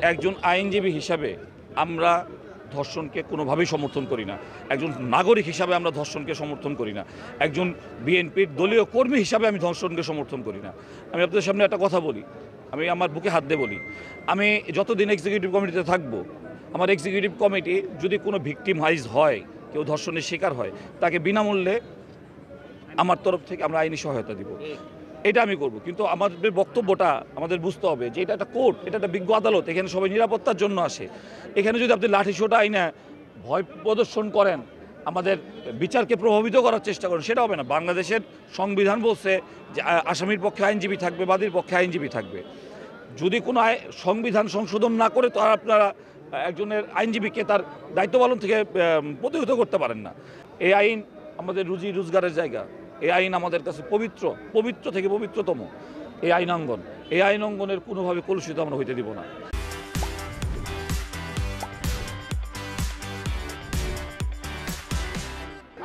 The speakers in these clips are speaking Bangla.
একজন আইনজীবী হিসাবে আমরা ধর্ষণকে কোনোভাবেই সমর্থন করি না। একজন নাগরিক হিসাবে আমরা ধর্ষণকে সমর্থন করি না। একজন বিএনপির দলীয় কর্মী হিসাবে আমি ধর্ষণকে সমর্থন করি না। আমি আপনাদের সামনে একটা কথা বলি, আমি আমার বুকে হাত দিয়ে বলি, আমি যতদিন এক্সিকিউটিভ কমিটিতে থাকব, আমার এক্সিকিউটিভ কমিটি যদি কোনো ভিকটিমাইজ হয়, কেউ ধর্ষণের শিকার হয়, তাকে বিনামূল্যে আমার তরফ থেকে আমরা আইনি সহায়তা দিব। এটা আমি করব, কিন্তু আমাদের বক্তব্যটা আমাদের বুঝতে হবে যে এটা একটা কোর্ট, এটা একটা বিজ্ঞ আদালত, এখানে সবাই নিরাপত্তার জন্য আসে। এখানে যদি আপনি লাঠিসোঁটা আইনে ভয় প্রদর্শন করেন, আমাদের বিচারকে প্রভাবিত করার চেষ্টা করেন, সেটা হবে না। বাংলাদেশের সংবিধান বলছে যে আসামির পক্ষে আইনজীবী থাকবে, বাদীর পক্ষে আইনজীবী থাকবে। যদি কোনো সংবিধান সংশোধন না করে, তো আপনারা একজনের আইনজীবীকে তার দায়িত্ব পালন থেকে প্রতিহত করতে পারেন না। এই আইন আমাদের রুজি রোজগারের জায়গা। এই আইন আমাদের কাছে পবিত্র, পবিত্র থেকে পবিত্রতম এই আইনাঙ্গন। এই আইনাঙ্গনের কোনোভাবে কলুষিত আমরা হইতে দিব না।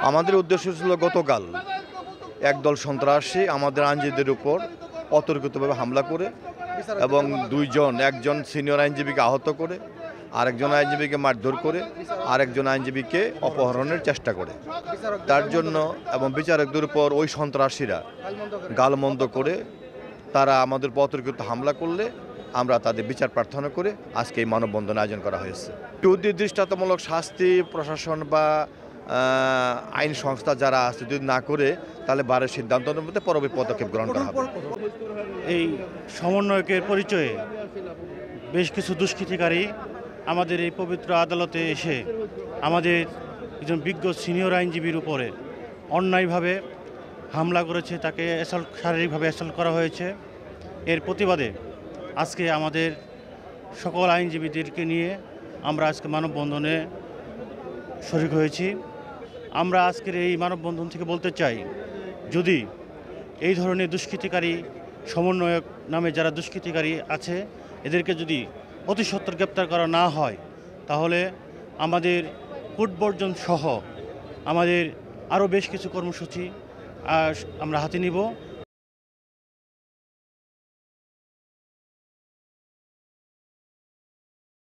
আমাদের উদ্দেশ্য ছিল গতকাল একদল সন্ত্রাসী আমাদের আইনজীবীদের উপর অতর্কিতভাবে হামলা করে এবং একজন সিনিয়র আইনজীবীকে আহত করে, আরেকজন আইনজীবীকে মারধর করে, আরেকজন আইনজীবীকে অপহরণের চেষ্টা করে। তার জন্য এবং বিচারকদের উপর ওই সন্ত্রাসীরা গালমন্দ করে তারা আমাদের উপর অতর্কিত হামলা করলে আমরা তাদের বিচার প্রার্থনা করে আজকে এই মানববন্ধন আয়োজন করা হয়েছে। দৃষ্টান্তমূলক শাস্তি প্রশাসন বা আইন সংস্থা যারা আছে যদি না করে, তাহলে বারের সিদ্ধান্তের মধ্যে পরবর্তী পদক্ষেপ গ্রহণ করা হবে। এই সমন্বয়কের পরিচয়ে বেশ কিছু দুষ্কৃতিকারী আমাদের এই পবিত্র আদালতে এসে আমাদের একজন বিজ্ঞ সিনিয়র আইনজীবীর উপরে অন্যায়ভাবে হামলা করেছে, তাকে শারীরিকভাবে অ্যাসল্ট করা হয়েছে। এর প্রতিবাদে আজকে আমাদের সকল আইনজীবীদেরকে নিয়ে আমরা আজকে মানববন্ধনে শরিক হয়েছি। আমরা আজকের এই মানববন্ধন থেকে বলতে চাই, যদি এই ধরনের দুষ্কৃতিকারী সমন্বয়ক নামে যারা দুষ্কৃতিকারী আছে, এদেরকে যদি অতি সত্বর গ্রেপ্তার করা না হয়, তাহলে আমাদের কোর্ট বর্জন সহ আমাদের আরও বেশ কিছু কর্মসূচি আমরা হাতে নিব।